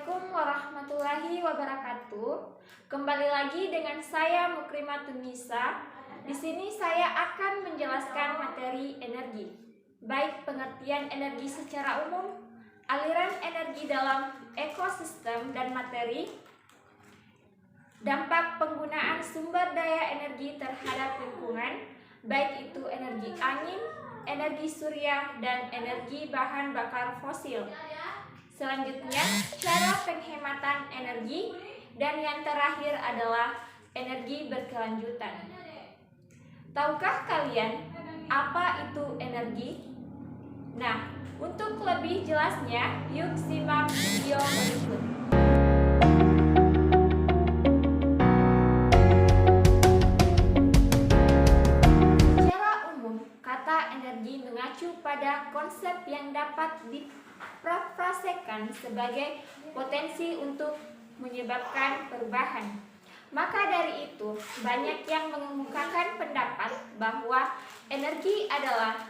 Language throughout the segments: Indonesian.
Assalamualaikum warahmatullahi wabarakatuh. Kembali lagi dengan saya Mukrimatun Nisa. Di sini saya akan menjelaskan materi energi, baik pengertian energi secara umum, aliran energi dalam ekosistem dan materi, dampak penggunaan sumber daya energi terhadap lingkungan, baik itu energi angin, energi surya, dan energi bahan bakar fosil. Selanjutnya, cara penghematan energi, dan yang terakhir adalah energi berkelanjutan. Tahukah kalian apa itu energi? Nah, untuk lebih jelasnya, yuk simak video berikut. Secara umum, kata energi mengacu pada konsep yang dapat diaplikasikan sebagai potensi untuk menyebabkan perubahan. Maka dari itu, banyak yang mengemukakan pendapat bahwa energi adalah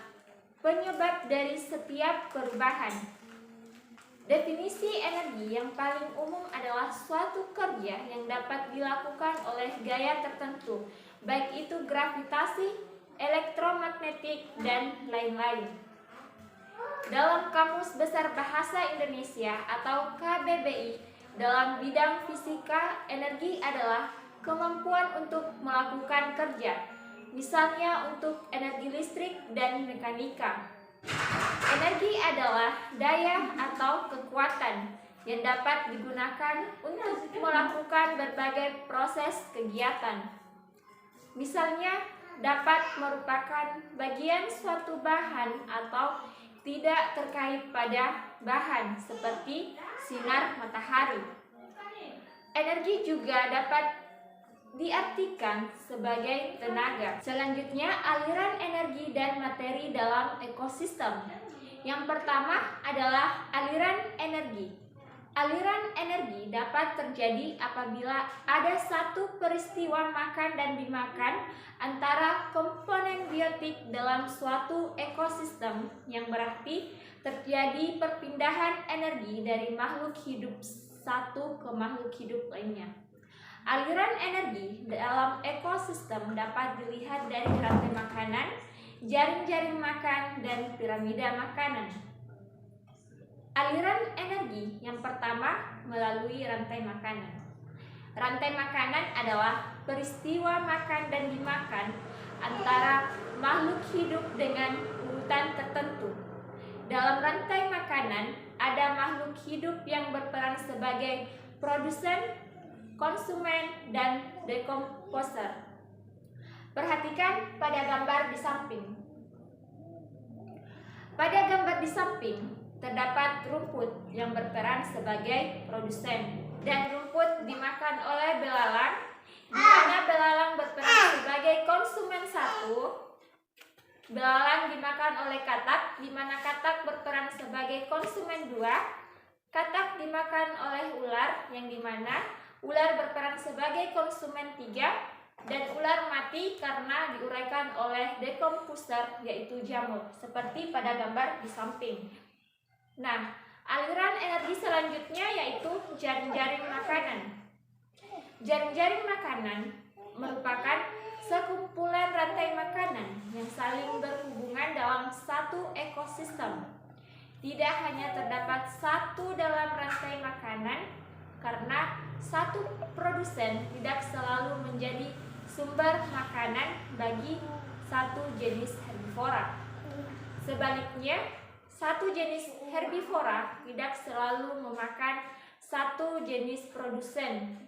penyebab dari setiap perubahan. Definisi energi yang paling umum adalah suatu kerja yang dapat dilakukan oleh gaya tertentu, baik itu gravitasi, elektromagnetik, dan lain-lain. Dalam Kamus Besar Bahasa Indonesia atau KBBI, dalam bidang fisika, energi adalah kemampuan untuk melakukan kerja, misalnya untuk energi listrik dan mekanika. Energi adalah daya atau kekuatan yang dapat digunakan untuk melakukan berbagai proses kegiatan. Misalnya, dapat merupakan bagian suatu bahan atau tidak terkait pada bahan seperti sinar matahari. Energi juga dapat diartikan sebagai tenaga. Selanjutnya, aliran energi dan materi dalam ekosistem. Yang pertama adalah aliran energi. Aliran energi dapat terjadi apabila ada satu peristiwa makan dan dimakan antara komponen biotik dalam suatu ekosistem, yang berarti terjadi perpindahan energi dari makhluk hidup satu ke makhluk hidup lainnya. Aliran energi dalam ekosistem dapat dilihat dari rantai makanan, jaring-jaring makan, dan piramida makanan. Aliran energi yang pertama melalui rantai makanan. Rantai makanan adalah peristiwa makan dan dimakan antara makhluk hidup dengan urutan tertentu. Dalam rantai makanan ada makhluk hidup yang berperan sebagai produsen, konsumen, dan dekomposer. Perhatikan pada gambar di samping. Pada gambar di samping terdapat rumput yang berperan sebagai produsen, dan rumput dimakan oleh belalang, di mana belalang berperan sebagai konsumen satu. Belalang dimakan oleh katak, di mana katak berperan sebagai konsumen dua. Katak dimakan oleh ular, yang di mana ular berperan sebagai konsumen tiga. Dan ular mati karena diuraikan oleh dekomposer, yaitu jamur, seperti pada gambar di samping. Nah, aliran energi selanjutnya yaitu jaring-jaring makanan. Jaring-jaring makanan merupakan sekumpulan rantai makanan yang saling berhubungan dalam satu ekosistem. Tidak hanya terdapat satu dalam rantai makanan, karena satu produsen tidak selalu menjadi sumber makanan bagi satu jenis herbivora. Sebaliknya, satu jenis herbivora tidak selalu memakan satu jenis produsen.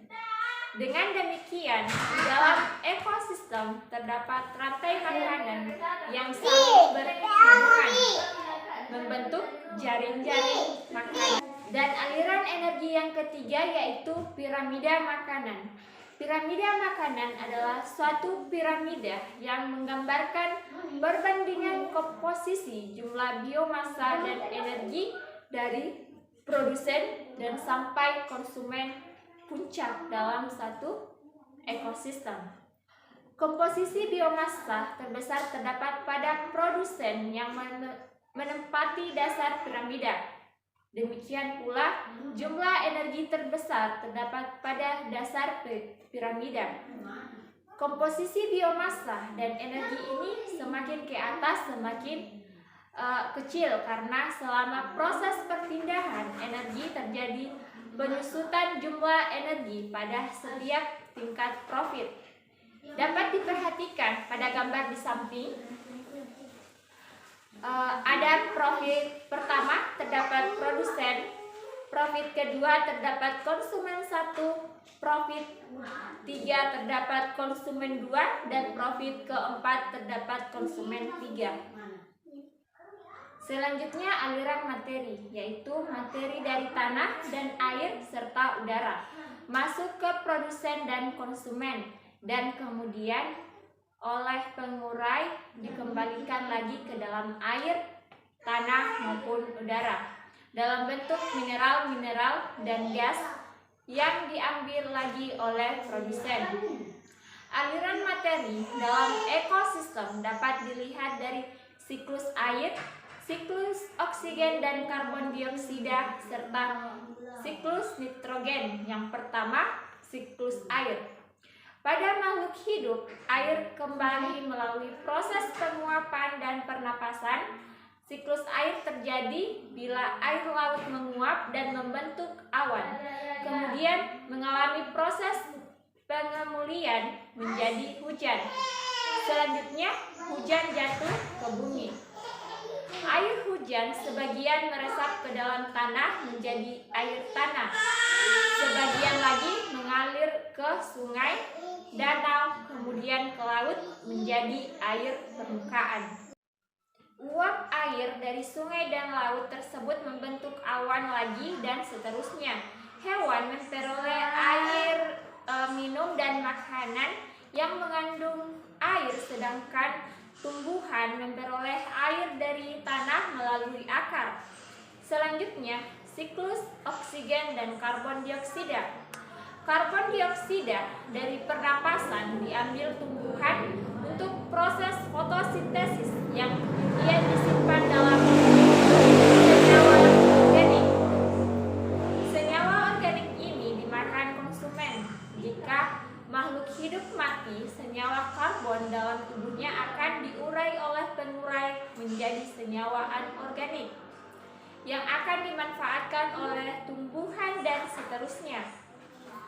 Dengan demikian, di dalam ekosistem terdapat rantai makanan yang saling berhubungan, membentuk jaring-jaring makanan. Dan aliran energi yang ketiga yaitu piramida makanan. Piramida makanan adalah suatu piramida yang menggambarkan perbandingan komposisi jumlah biomassa dan energi dari produsen dan sampai konsumen puncak dalam satu ekosistem. Komposisi biomassa terbesar terdapat pada produsen yang menempati dasar piramida. Demikian pula jumlah energi terbesar terdapat pada dasar piramida. Komposisi biomassa dan energi ini semakin ke atas semakin kecil karena selama proses perpindahan energi terjadi penyusutan jumlah energi pada setiap tingkat profit. Dapat diperhatikan pada gambar di samping. Ada profit pertama terdapat produsen, profit kedua terdapat konsumen 1, profit 3 terdapat konsumen 2, dan profit keempat terdapat konsumen 3. Selanjutnya aliran materi, yaitu materi dari tanah dan air serta udara masuk ke produsen dan konsumen, dan kemudian oleh pengurai dikembalikan lagi ke dalam air, tanah maupun udara dalam bentuk mineral-mineral dan gas yang diambil lagi oleh produsen. Aliran materi dalam ekosistem dapat dilihat dari siklus air, siklus oksigen dan karbon dioksida, serta siklus nitrogen. Yang pertama, siklus air. Pada makhluk hidup, air kembali melalui proses penguapan dan pernapasan. Siklus air terjadi bila air laut menguap dan membentuk awan, kemudian mengalami proses pengemulian menjadi hujan. Selanjutnya, hujan jatuh ke bumi. Air hujan sebagian meresap ke dalam tanah menjadi air tanah. Sebagian lagi mengalir ke sungai, danau, kemudian ke laut menjadi air permukaan. Uap air dari sungai dan laut tersebut membentuk awan lagi dan seterusnya. Hewan memperoleh air minum dan makanan yang mengandung air, sedangkan tumbuhan memperoleh air dari tanah melalui akar. Selanjutnya, siklus oksigen dan karbon dioksida. Karbon dioksida dari pernapasan diambil tumbuhan untuk proses fotosintesis yang kemudian disimpan dalam senyawa organik. Senyawa organik ini dimakan konsumen. Jika makhluk hidup mati, senyawa karbon dalam tubuhnya akan diurai oleh pengurai menjadi senyawa anorganik yang akan dimanfaatkan oleh tumbuhan dan seterusnya.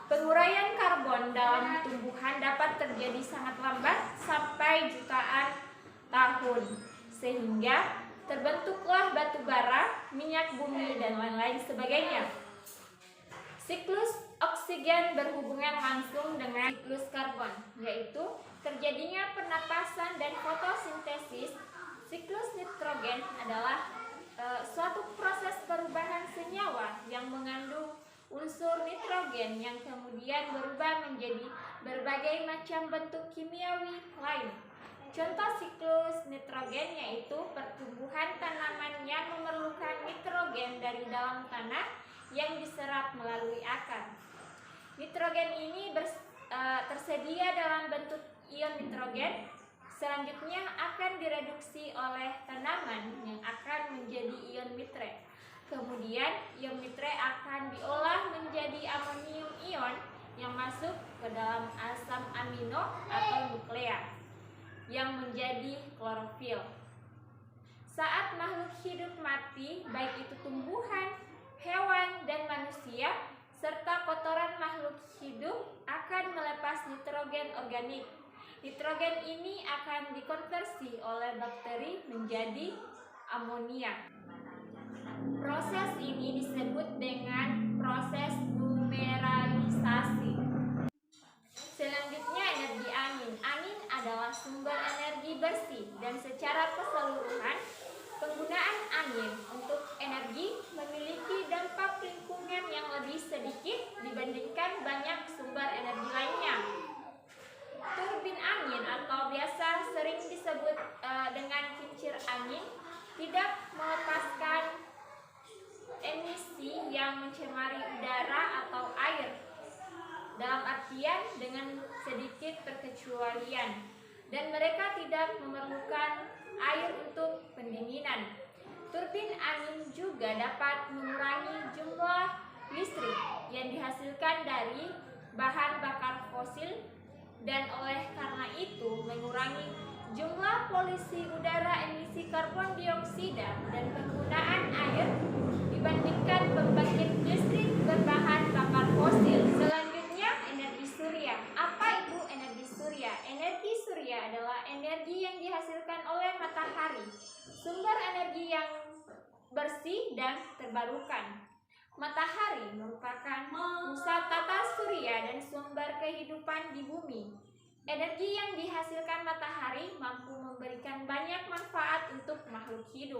Penguraian karbon dalam tumbuhan dapat terjadi sangat lambat sampai jutaan tahun, sehingga terbentuklah batu bara, minyak bumi, dan lain-lain sebagainya. Siklus oksigen berhubungan langsung dengan siklus karbon, yaitu terjadinya pernapasan dan fotosintesis. Siklus nitrogen adalah suatu proses perubahan senyawa yang mengandung unsur nitrogen yang kemudian berubah menjadi berbagai macam bentuk kimiawi lain. Contoh siklus nitrogen yaitu pertumbuhan tanaman yang memerlukan nitrogen dari dalam tanah yang diserap melalui akar. Nitrogen ini tersedia dalam bentuk ion nitrogen, selanjutnya akan direduksi oleh tanaman yang akan menjadi ion nitre. Kemudian ion nitre akan diolah menjadi amonium ion yang masuk ke dalam asam amino atau nuklea yang menjadi klorofil. Saat makhluk hidup mati, baik itu tumbuhan, hewan, dan manusia, serta kotoran makhluk hidup akan melepas nitrogen organik. Nitrogen ini akan dikonversi oleh bakteri menjadi amonia. Proses ini disebut dengan proses numeralisasi. Selanjutnya, energi angin. Angin adalah sumber energi bersih dan secara keseluruhan penggunaan angin untuk energi memiliki dampak lingkungan yang lebih sedikit dibandingkan banyak sumber energi lainnya. Turbin angin atau biasa sering disebut dengan kincir angin tidak melepaskan emisi yang mencemari udara atau air, dalam artian dengan sedikit perkecualian, dan mereka tidak memerlukan air untuk pendinginan. Turbin angin juga dapat mengurangi jumlah listrik yang dihasilkan dari bahan bakar fosil dan oleh karena itu mengurangi jumlah polusi udara, emisi karbon dioksida, dan penggunaan air dibandingkan pembangkit listrik berbahan bakar fosil. Selanjutnya, energi surya. Apa itu energi surya? Energi surya adalah energi yang dihasilkan oleh matahari, sumber energi yang bersih dan terbarukan. Matahari merupakan pusat tata surya dan sumber kehidupan di bumi. Energi yang dihasilkan matahari mampu memberikan banyak manfaat untuk makhluk hidup.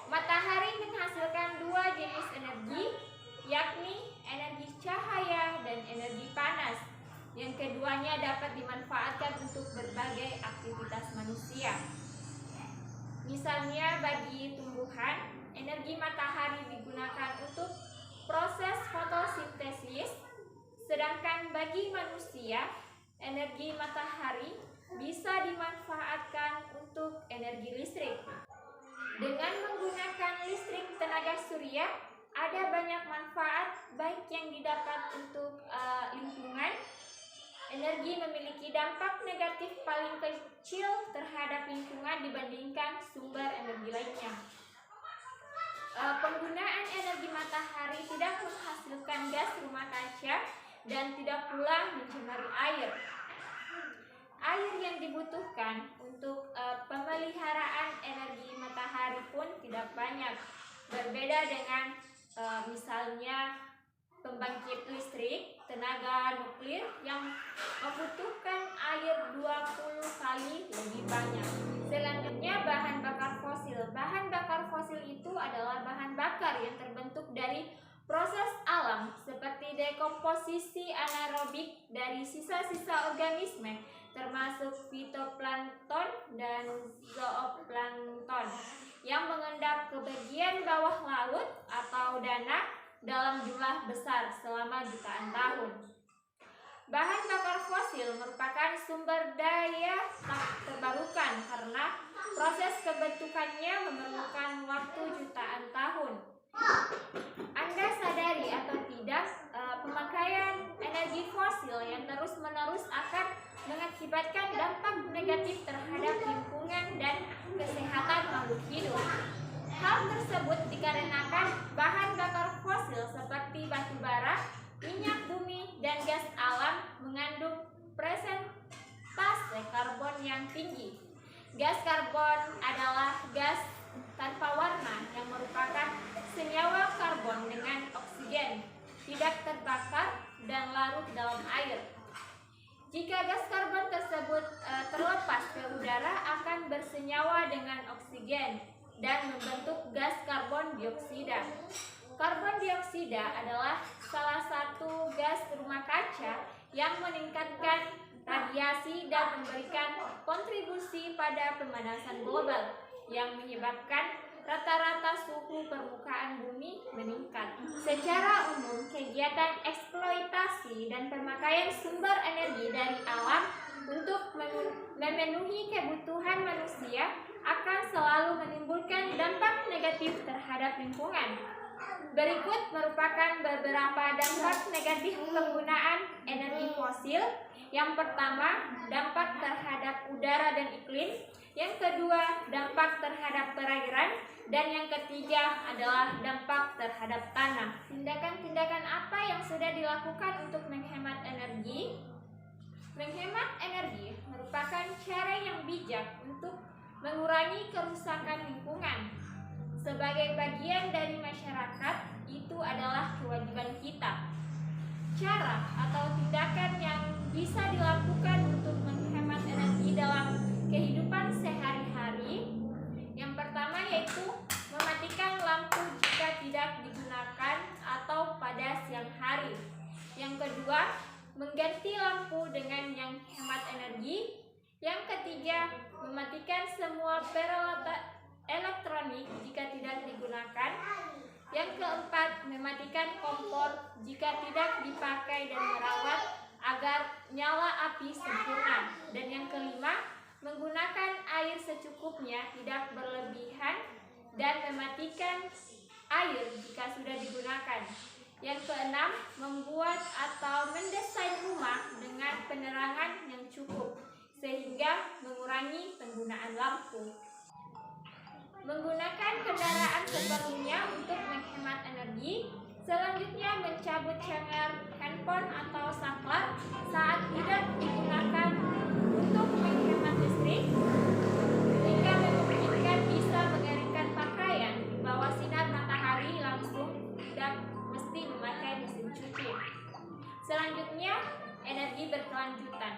Matahari menghasilkan dua jenis energi, yakni energi cahaya dan energi panas. Yang keduanya dapat dimanfaatkan untuk berbagai aktivitas manusia. Misalnya bagi tumbuhan, energi matahari digunakan untuk proses fotosintesis, sedangkan bagi manusia, energi matahari bisa dimanfaatkan untuk energi listrik. Dengan menggunakan listrik tenaga surya, ada banyak manfaat baik yang didapat untuk lingkungan. Energi memiliki dampak negatif paling kecil terhadap lingkungan dibandingkan sumber energi lainnya. Penggunaan energi matahari tidak menghasilkan gas rumah kaca dan tidak pula mencemari air. Air yang dibutuhkan untuk pemeliharaan energi matahari pun tidak banyak. Berbeda dengan misalnya pembangkit listrik tenaga nuklir yang membutuhkan air 20 kali lebih banyak. Selanjutnya, bahan bakar fosil. Bahan bakar fosil itu adalah bahan bakar yang terbentuk dari proses alam seperti dekomposisi anaerobik dari sisa-sisa organisme termasuk fitoplankton dan zooplankton yang mengendap ke bagian bawah laut atau danau dalam jumlah besar selama jutaan tahun. Bahan bakar fosil merupakan sumber daya tak terbarukan karena proses pembentukannya memerlukan waktu jutaan tahun. Anda sadari atau tidak, pemakaian energi fosil yang terus-menerus akan mengakibatkan dampak negatif terhadap lingkungan dan kesehatan makhluk hidup. Hal tersebut dikarenakan bahan bakar fosil seperti batu bara, minyak bumi, dan gas alam mengandung presentase karbon yang tinggi. Gas karbon adalah gas tanpa warna yang merupakan senyawa karbon dengan oksigen, tidak terbakar dan larut dalam air. Jika gas karbon tersebut terlepas ke udara akan bersenyawa dengan oksigen dan membentuk gas karbon dioksida. Karbon dioksida adalah salah satu gas rumah kaca yang meningkatkan radiasi dan memberikan kontribusi pada pemanasan global yang menyebabkan rata-rata suhu permukaan bumi meningkat. Secara umum, kegiatan eksploitasi dan pemakaian sumber energi dari alam untuk memenuhi kebutuhan manusia akan selalu menimbulkan dampak negatif terhadap lingkungan. Berikut merupakan beberapa dampak negatif penggunaan energi fosil. Yang pertama, dampak terhadap udara dan iklim. Yang kedua, dampak terhadap perairan. Dan yang ketiga adalah dampak terhadap tanah. Tindakan-tindakan apa yang sudah dilakukan untuk menghemat energi? Menghemat energi merupakan cara yang bijak untuk mengurangi kerusakan lingkungan. Sebagai bagian dari masyarakat, itu adalah kewajiban kita. Cara atau tindakan yang bisa dilakukan untuk menghemat energi dalam kehidupan sehari-hari. Yang pertama yaitu mematikan lampu jika tidak digunakan atau pada siang hari. Yang kedua, mengganti lampu dengan yang hemat energi. Yang ketiga, mematikan semua peralatan elektronik jika tidak digunakan. Yang keempat, mematikan kompor jika tidak dipakai dan merawat agar nyala api sempurna. Dan yang kelima, Menggunakan air secukupnya, tidak berlebihan, dan mematikan air jika sudah digunakan. Yang keenam, membuat atau mendesain rumah dengan penerangan yang cukup sehingga mengurangi penggunaan lampu. Menggunakan kendaraan seperlunya untuk menghemat energi. Selanjutnya, mencabut charger handphone atau saklar saat tidak digunakan untuk menghemat listrik, hingga memungkinkan bisa mengeringkan pakaian di bawah sinar matahari langsung, tidak mesti memakai mesin cuci. Selanjutnya, energi berkelanjutan.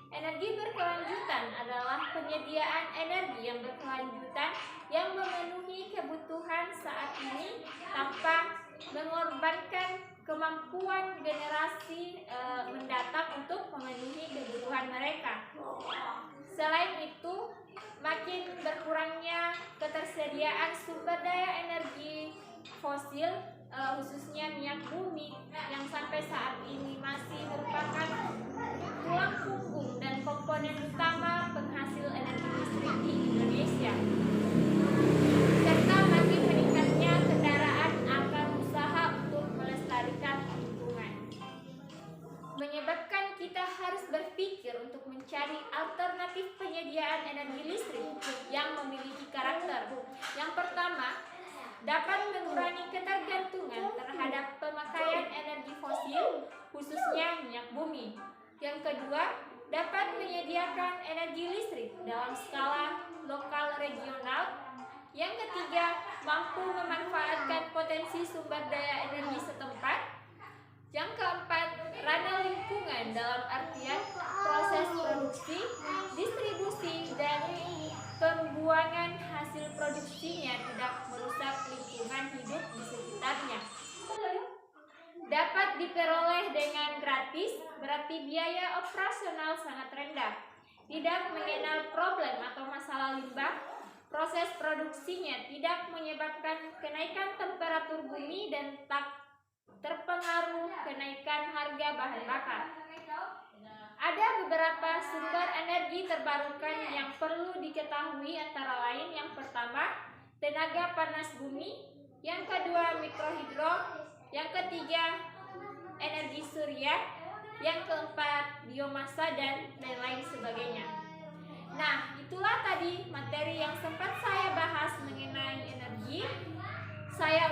Energi berkelanjutan adalah penyediaan energi yang berkelanjutan yang memenuhi kebutuhan saat ini tanpa mengorbankan kemampuan generasi mendatang untuk memenuhi kebutuhan mereka. Selain itu, makin berkurangnya ketersediaan sumber daya energi fosil, khususnya minyak bumi, yang sampai saat ini masih merupakan tulang punggung dan komponen utama penghasil energi listrik di Indonesia, serta makin meningkatnya kendaraan akan usaha untuk melestarikan lingkungan, menyebabkan kita harus berpikir untuk mencari alternatif penyediaan energi listrik yang memiliki karakter. Yang pertama, dapat mengurangi ketergantungan terhadap pemakaian energi fosil, khususnya minyak bumi. Yang kedua, dapat menyediakan energi listrik dalam skala lokal regional. Yang ketiga, mampu memanfaatkan potensi sumber daya energi setempat. Yang keempat, ranah lingkungan dalam artian proses produksi, distribusi, dan pembuangan hasil produksinya tidak merusak lingkungan hidup di sekitarnya. Dapat diperoleh dengan gratis, berarti biaya operasional sangat rendah. Tidak mengenal problem atau masalah limbah. Proses produksinya tidak menyebabkan kenaikan temperatur bumi dan tak terpengaruh kenaikan harga bahan bakar. Ada beberapa sumber energi terbarukan yang perlu diketahui, antara lain yang pertama, tenaga panas bumi, yang kedua, mikrohidro, yang ketiga, energi surya, yang keempat, biomasa, dan lain-lain sebagainya. Nah, itulah tadi materi yang sempat saya bahas mengenai energi. Saya